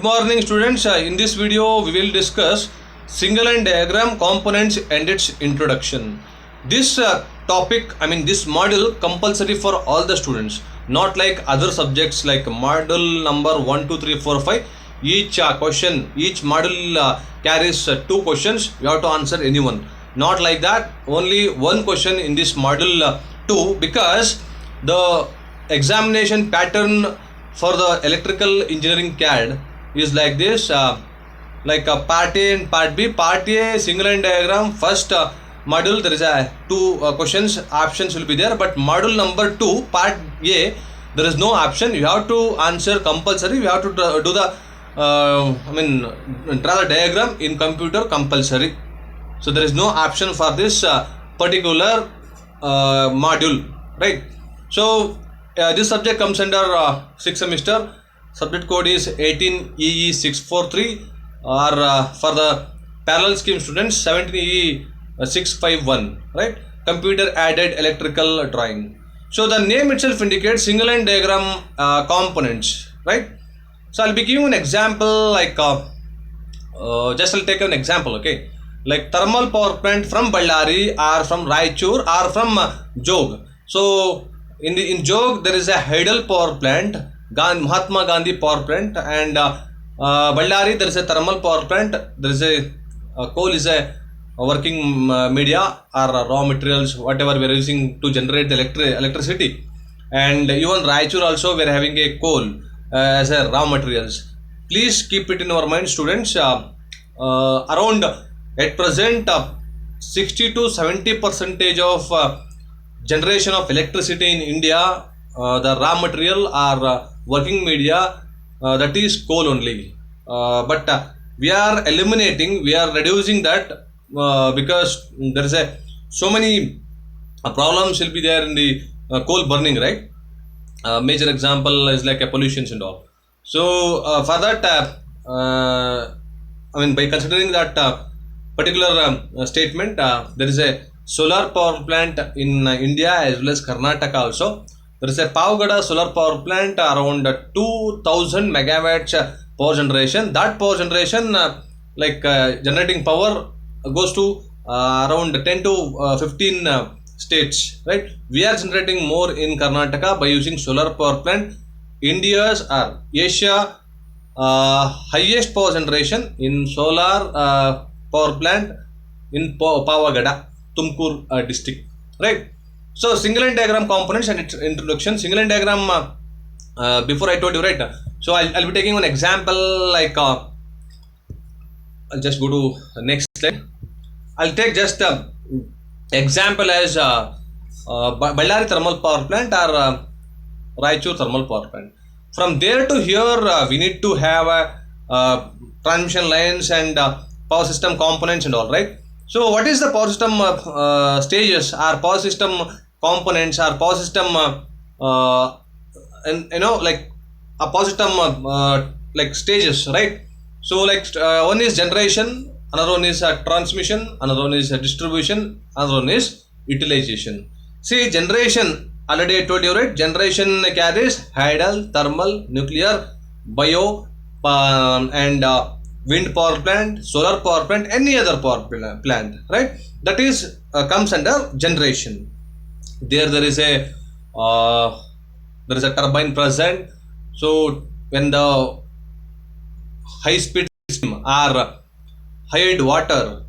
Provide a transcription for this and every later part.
Good morning students. In this video we will discuss single line diagram components and its introduction. This this module compulsory for all the students, not like other subjects like module number 1, 2, 3, 4, 5. Each module carries two questions. You have to answer any one. Not like that. Only one question in this module 2, because the examination pattern for the electrical engineering CAD is like this, like part A and part B. Part A single line diagram, first module there is a two questions, options will be there, but module number 2 part A there is no option. You have to answer compulsory. You have to do the draw the diagram in computer compulsory. So there is no option for this particular module, right? So this subject comes under 6th semester. Subject code is 18EE643, or for the parallel scheme students 17EE651, right? Computer aided electrical drawing. So the name itself indicates single line diagram components, right? So I'll be giving an example, like just I'll take an example, okay? Like thermal power plant from Ballari or from Raichur or from Jog. So in Jog there is a Hydel power plant, Mahatma Gandhi power plant, and Ballari there is a thermal power plant. There is a coal is a working media or raw materials, whatever we are using to generate the electricity. And even Raichur also we are having a coal as a raw materials. Please keep it in our mind, students. Around at present 60 to 70% of generation of electricity in India, the raw material or working media, that is coal only. But we are eliminating, we are reducing that because there is so many problems will be there in the coal burning, right? Major example is like pollutions and all. So for that, by considering that particular statement, there is a solar power plant in India as well as Karnataka also. There is a Pavagada solar power plant around 2000 megawatts power generation. That power generation, generating power goes to around 10 to 15 states, right? We are generating more in Karnataka by using solar power plant. India's or Asia highest power generation in solar power plant in Pavagada, Tumkur district, right? So single line diagram components and its introduction. Single line diagram, before I told you, right? So I'll be taking one example, like I'll just go to the next slide. I'll take just example as Ballari thermal power plant or Raichur thermal power plant. From there to here, we need to have transmission lines and power system components and all, right? So what is the power system stages or power system components or power system like a power system like stages, right? So like one is generation, another one is transmission, another one is distribution, another one is utilization. See, generation, already I told you, right? Generation carries hydel, thermal, nuclear, bio, and wind power plant, solar power plant, any other power plant, right? That is comes under generation. There is a turbine present. So when the high speed steam or high water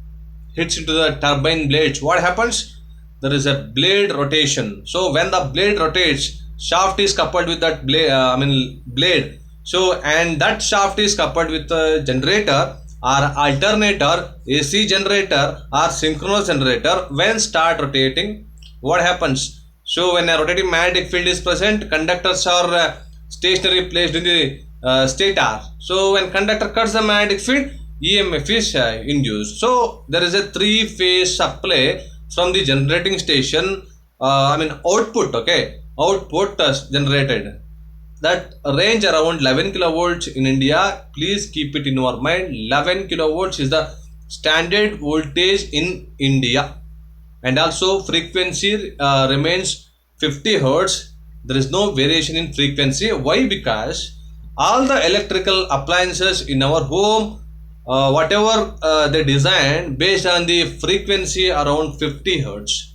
hits into the turbine blades, what happens? There is a blade rotation. So when the blade rotates, shaft is coupled with that blade. So and that shaft is coupled with a generator or alternator, AC generator or synchronous generator. When start rotating, what happens? So when a rotating magnetic field is present, conductors are stationary placed in the stator. So when conductor cuts the magnetic field, EMF is induced. So there is a three-phase supply from the generating station. Output, okay, output generated. That range around 11 kilovolts in India. Please keep it in your mind. 11 kilovolts is the standard voltage in India, and also frequency remains 50 hertz. There is no variation in frequency. Why? Because all the electrical appliances in our home, whatever they design based on the frequency around 50 hertz.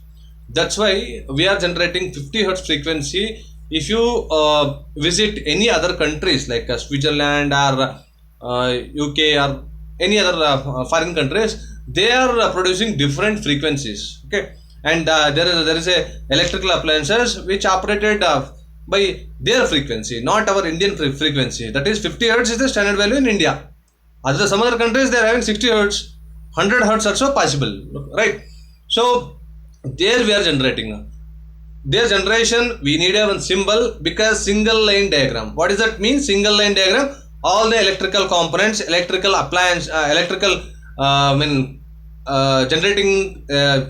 That's why we are generating 50 hertz frequency. If you visit any other countries like Switzerland or UK or any other foreign countries, they are producing different frequencies. Okay, and there is a electrical appliances which operated by their frequency, not our Indian frequency. That is 50 hertz is the standard value in India. Other some other countries they are having 60 hertz, 100 hertz also possible, right? So there we are generating. Their generation we need a one symbol because single line diagram. What does that mean? Single line diagram. All the electrical components, electrical appliance, electrical generating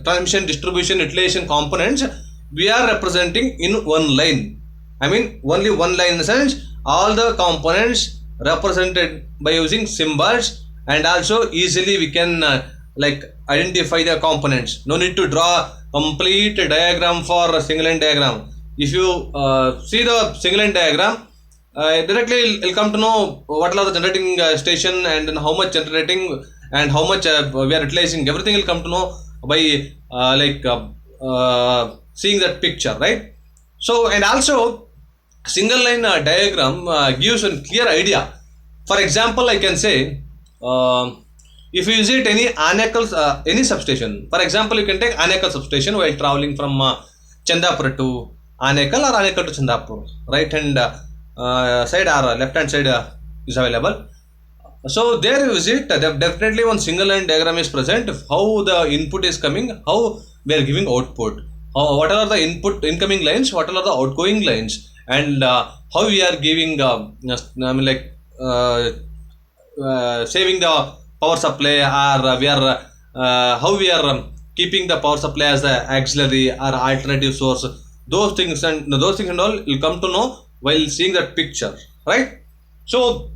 transmission, distribution, utilization components, we are representing in one line. I mean only one line in the sense all the components represented by using symbols, and also easily we can like identify the components. No need to draw complete diagram for a single line diagram. If you see the single line diagram, directly you'll come to know what are the generating station and then how much generating and how much we are utilizing. Everything will come to know by seeing that picture, right? So and also single line diagram gives a clear idea. For example, I can say if you visit any Anekkal, any substation, for example, you can take Anekkal substation while traveling from Chandapur to Anekkal or Anekkal to Chandapur. Right hand side or left hand side is available. So there you visit, definitely one single line diagram is present. How the input is coming, how we are giving output, what are the input incoming lines, what are the outgoing lines, and how we are giving saving the power supply, or we are how we are keeping the power supply as the auxiliary or alternative source. Those things and all will come to know while seeing that picture, right? So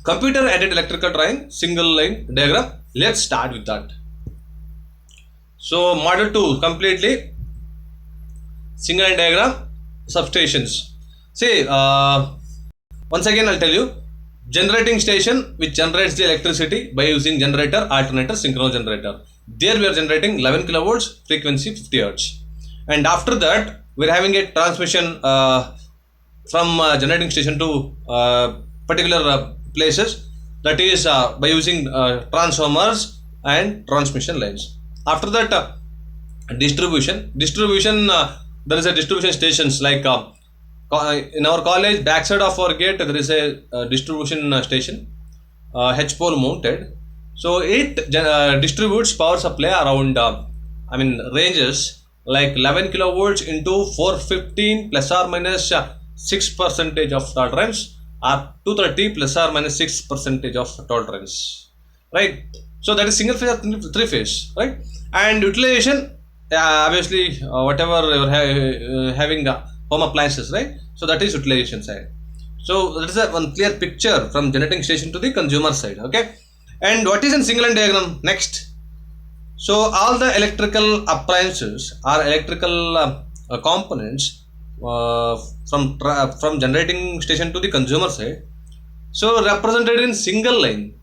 computer aided electrical drawing, single line diagram. Let's start with that. So model 2 completely single line diagram, substations. See, once again I'll tell you, generating station which generates the electricity by using generator, alternator, synchronous generator. There we are generating 11 kilovolts, frequency 50 hertz, and after that we are having a transmission from generating station to particular places, that is by using transformers and transmission lines. After that distribution there is a distribution stations like in our college backside of our gate there is a distribution station, H pole mounted. So it distributes power supply around ranges like 11 kilovolts into 415 plus or minus 6% of tolerance, or 230 plus or minus 6% of tolerance, right? So that is single phase or three phase, right? And utilization, obviously whatever you are having home appliances, right? So that is utilization side. So that is a one clear picture from generating station to the consumer side. Okay, and what is in single line diagram next? So all the electrical appliances or electrical components from generating station to the consumer side, so represented in single line,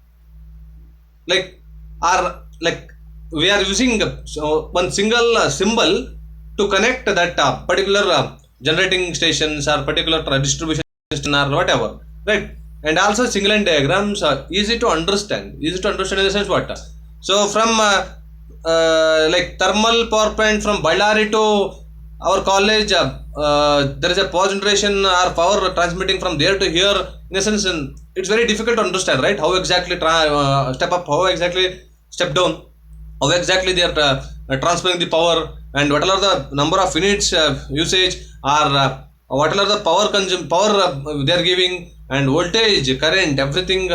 like are like we are using one single symbol to connect that particular generating stations or particular distribution station or whatever, right? And also single line diagrams are easy to understand in the sense what, so from like thermal power plant from Ballari to our college, there is a power generation or power transmitting from there to here. In a sense, it's very difficult to understand, right? How exactly step up, how exactly step down, how exactly they are transferring the power, and what are the number of units usage, or what are the power they are giving, and voltage, current, everything.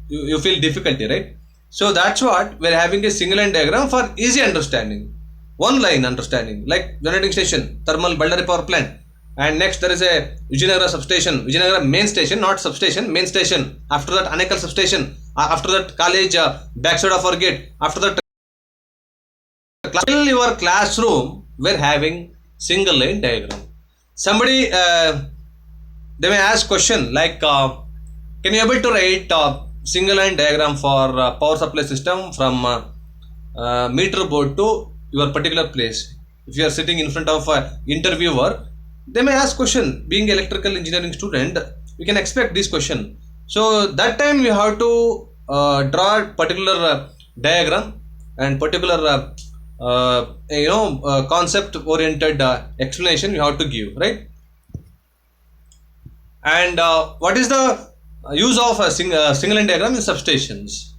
You feel difficulty, right? So that's what we're having a single line diagram for easy understanding, one line understanding, like generating station, thermal Ballari power plant, and next there is a Vijayanagara substation, Vijayanagara main station, not substation, main station. After that Anekkal substation, after that college backside of our gate, after that till your classroom we're having single line diagram. Somebody they may ask question like, can you able to write single line diagram for power supply system from meter board to your particular place? If you are sitting in front of a interviewer, they may ask question. Being electrical engineering student, we can expect this question. So that time you have to draw a particular diagram and particular concept oriented explanation you have to give, right? And what is the use of a single line diagram in substations?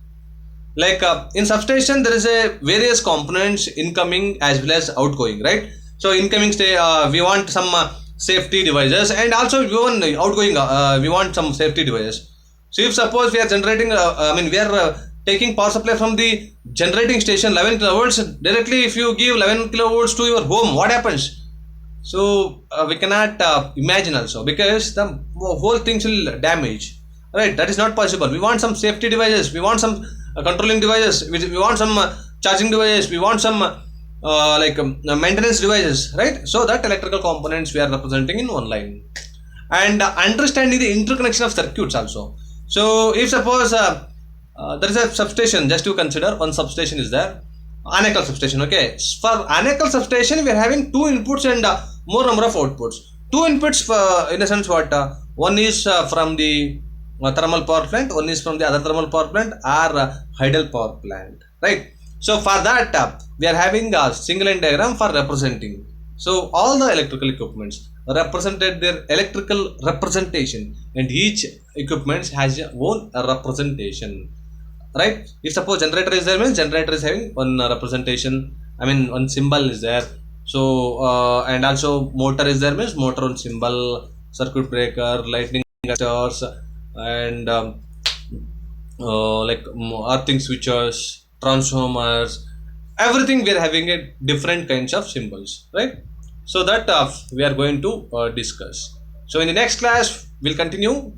Like in substation, there is a various components incoming as well as outgoing, right? So incoming stay, we want some safety devices, and also we want outgoing, we want some safety devices. So if suppose we are generating, we are taking power supply from the generating station 11 kilovolts directly. If you give 11 kilovolts to your home, what happens? So we cannot imagine also, because the whole things will damage, right? That is not possible. We want some safety devices, we want some controlling devices, we want some charging devices, we want some maintenance devices, right? So that electrical components we are representing in one line. And understanding the interconnection of circuits also. So if suppose there is a substation, just to consider one substation is there, Anekal substation. Okay, for Anekal substation we are having two inputs and more number of outputs. Two inputs in a sense what, one is from the thermal power plant, one is from the other thermal power plant or hydel power plant, right? So for that we are having a single line diagram for representing. So all the electrical equipments represented their electrical representation, and each equipment has its own representation, right? If suppose generator is there, means generator is having one representation, one symbol is there. So and also motor is there, means motor one symbol, circuit breaker, lightning arresters, and earthing switches, transformers, everything we are having a different kinds of symbols, right? So that we are going to discuss. So in the next class we'll continue